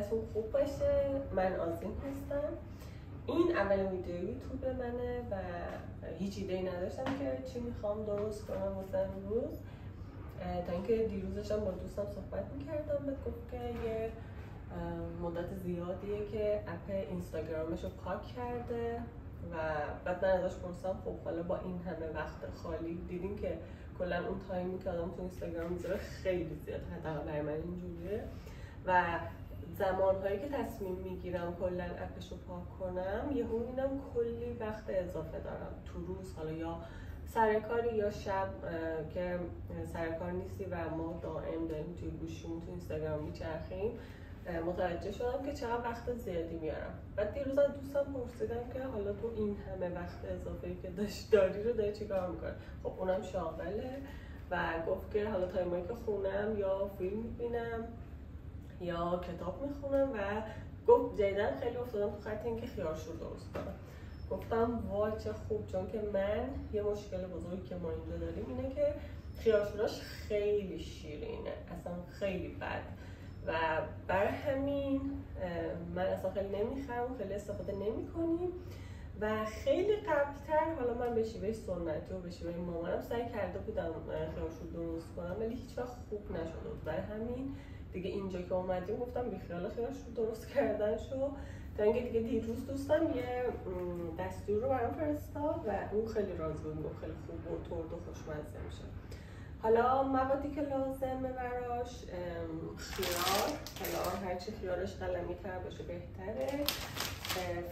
حالتون خوب باشه. من آزین هستم. این اولین ویدیو یوتیوب منه و هیچ ایده‌ای نداشتم که چی میخوام درست کنم واسه امروز، تا اینکه دیروزشم با دوستم صحبت میکردم. بعد گفت که یه مدت زیادیه که اپ اینستاگرامش رو پاک کرده و بعد من ازش پرسیدم خب حالا با این همه وقت خالی دیدین که کلا اون تایمی که آدم تو اینستاگرام میذاره خیلی زیاد، حداقل برای من اینجوریه و زمانهایی که تصمیم میگیرم کلا اپش رو پاک کنم یهو میبینم کلی وقت اضافه دارم تو روز، حالا یا سر کاری یا شب که سر کار نیستی و ما دائم داریم توی گوشیمون تو اینستاگرام میچرخیم. متوجه شدم که چقدر وقت زیادی میارم. بعد دیروز از دوستم پرسیدم که حالا تو این همه وقت اضافه‌ای که داری رو داری چیکار میکنی؟ خب اونم شاغله و گفت که حالا تایمایی که خونم یا فیلم میبینم یا کتاب میخونم و گفت جدیدن خیلی افتادم تو خط اینکه خیارشور درست کنم. گفتم وای چه خوب، چون که من یه مشکل بزرگی که ما اینجا داریم اینه که خیارشوراش خیلی شیرینه، اصلا خیلی بد و برای همین من اصلا خیلی نمیخرم، خیلی استفاده نمی کنیم و خیلی قبلتر حالا من به شیوه سنتی و به شیوه مامانم سعی کرده بودم خیارشور درست کنم ولی هیچ وقت خوب نشده بود. برای همین دیگه اینجا که اومدیم گفتم بیخیال خیارشور درست کردن شو، تا اینکه دیگه دیروز دوستم یه دستور رو برام فرستاد و اون خیلی راضی بود، خیلی خوب و ترد و خوشمزه میشه. حالا موادی که لازمه براش خیار، حالا هرچی خیارش قلمی تر باشه بهتره،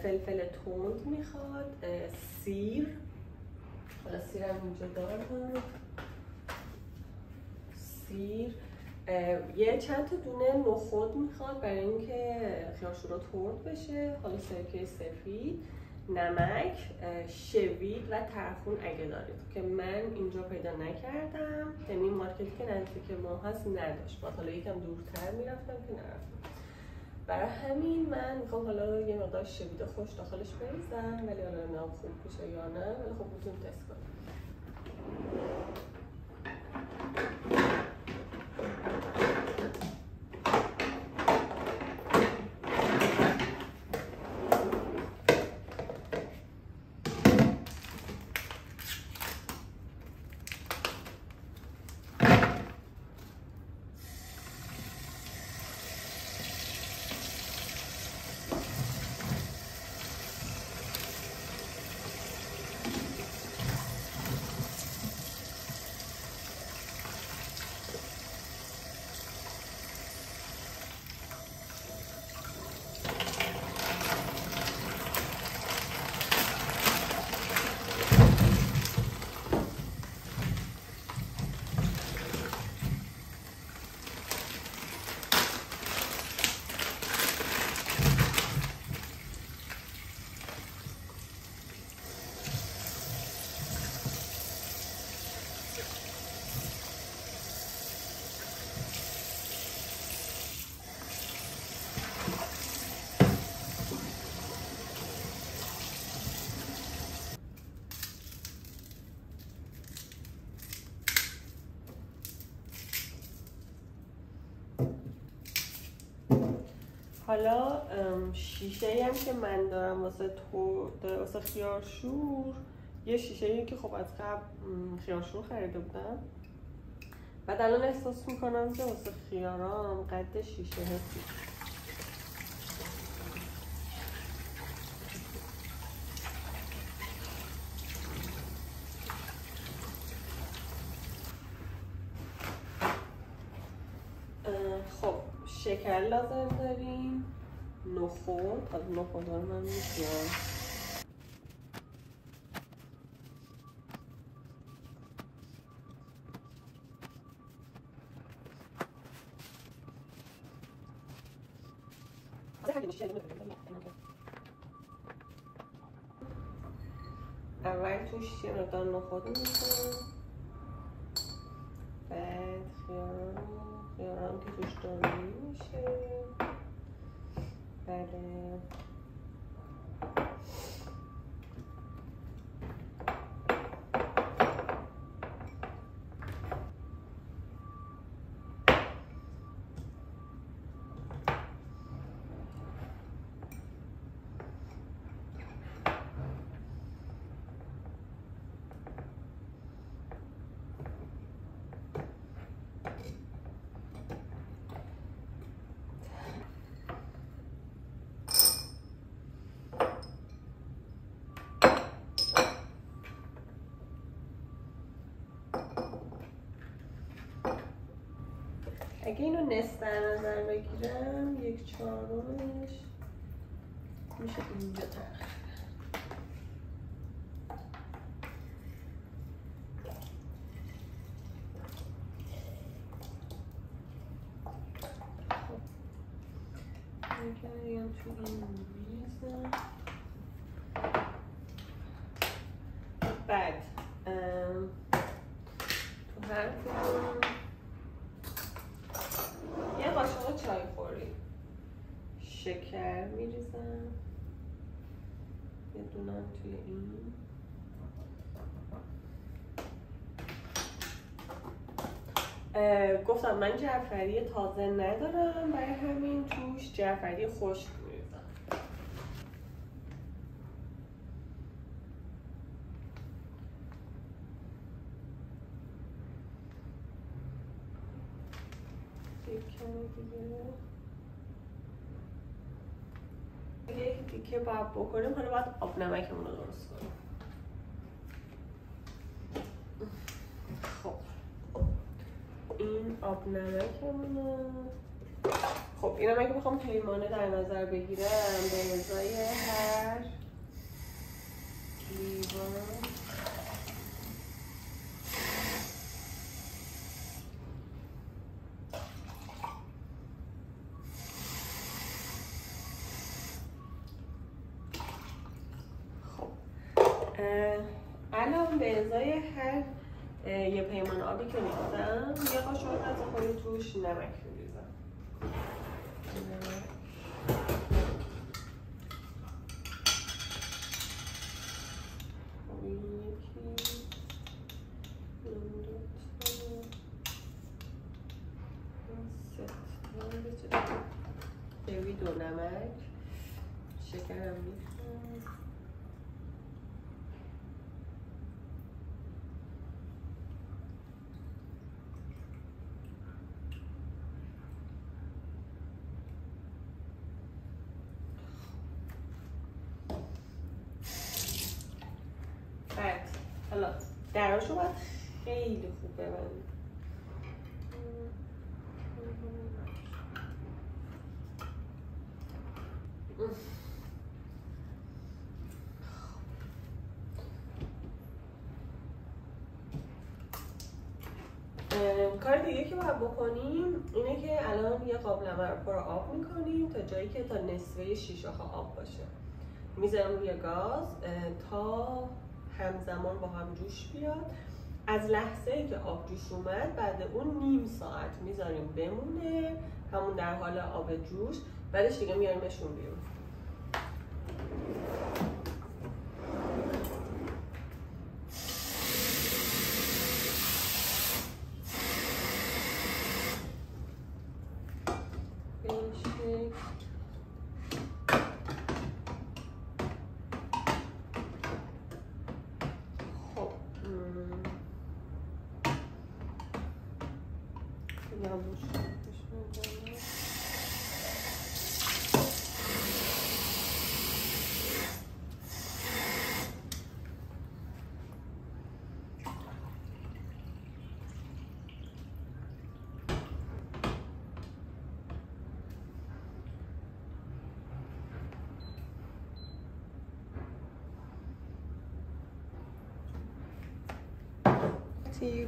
فلفل تند میخواد، سیر، حالا سیرم اینجا دارم، سیر، یه چند تا دونه نخود میخواد برای اینکه خیارشورا ترد بشه، حالا سرکه سفید، نمک، شوید و طرفون اگه دارید که من اینجا پیدا نکردم، یعنی مارکتی که نزدیک ما هست نداشت، باید حالا یکم دورتر میرفتم که نرفتم. برای همین من میخوام حالا یه مقدار شوید خوش داخلش بریزم، ولی حالا نمیدونم خوب میشه یا نه، ولی خب میتونیم تست کنیم. حالا شیشه هم که من دارم واسه خیارشور، یه شیشه که خب از قبل خیارشور خریده بودم، بعد الان احساس میکنم که واسه خیارام قد شیشه هستی. خب شکر لازم داریم، نخود، از نخود من میگم اول توش یه مقدار نخود میکنم، بعد خیارم که توش داری میشه. بله اگه اینو نصف در نظر بگیرم 1/4 میشه اینجا تقریبا. میگم تو این میزم. بعد تو هر کدوم یه قاشق چای خوری شکر میریزم، یه دونم توی این. گفتم من جعفری تازه ندارم، برای همین توش جعفری خشک میریزم. دیگه باید بکنیم، حالا باید آب نمکمون رو درست کنیم. خب این آب نمکمونه. خب اینم اگه بخوام پیمانه در نظر بگیرم به ازای هر لیوان الان به ازای هر یه پیمان آبی که می‌ریزم یه قاشق غذاخوری توش نمک می‌ریزم. دوید و نمک، شکرم می‌ریزم. حالا دراشو باید خیلی خوب ببندیم. کار دیگه که باید بکنیم اینه که الان یه قابلمه رو پر آب میکنیم تا جایی که تا نصفه شیشه ها آب باشه. میذارم روی گاز تا همزمان با هم جوش بیاد. از لحظه ای که آب جوش اومد بعد اون نیم ساعت میذاریم بمونه، همون در حال آب جوش. بعدش دیگه میاریمشون بیرون.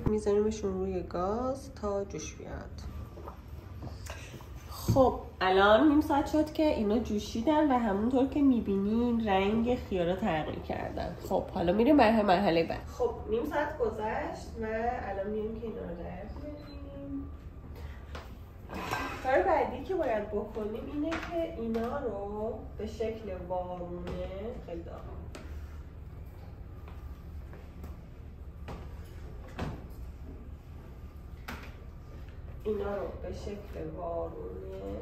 میذاریمشون روی گاز تا جوش بیاد. خب الان نیم ساعت شد که اینا جوشیدن و همونطور که میبینین رنگ خیارا تغییر کردن. خب حالا میریم برای مرحله بعد. خب نیم ساعت گذشت و الان میریم که اینا رو درک کنیم. کار بعدی که باید بکنیم اینه که اینا رو به شکل وارونه خیلی داغ اینا رو به شکل وارونه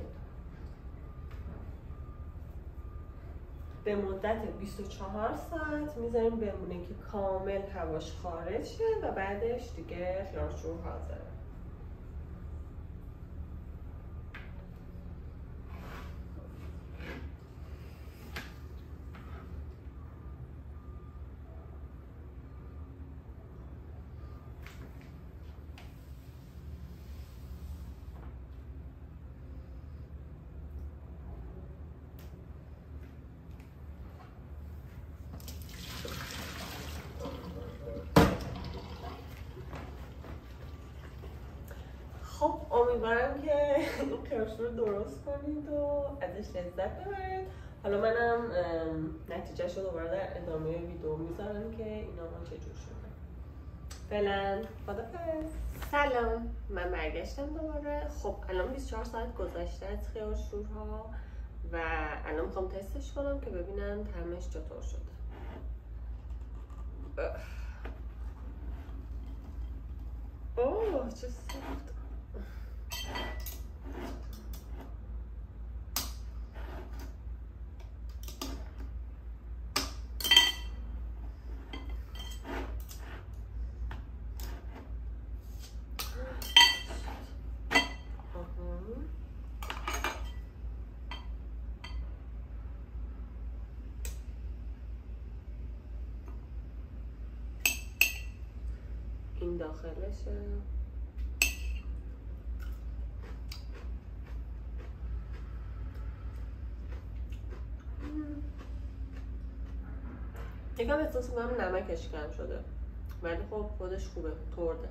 به مدت 24 ساعت میذاریم بمونه که کامل هواش خارج شه و بعدش دیگه خیارشور حاضره. خب امیدوارم که این قرص رو درست کنید و ازش لذت ببرید. حالا منم نتیجهش رو دوباره در ادامه ویدیو میذارم که اینا چجور شده. فعلا خدافظ. سلام، من برگشتم دوباره. خب الان 24 ساعت گذشته از خیارشورها و الان میخوام تستش کنم که ببینم طعمش چطور شده. اوه چه سفت. این داخلشه. یکم احساس میکنم نمکش کم شده ولی خب خودش خوبه، ترده.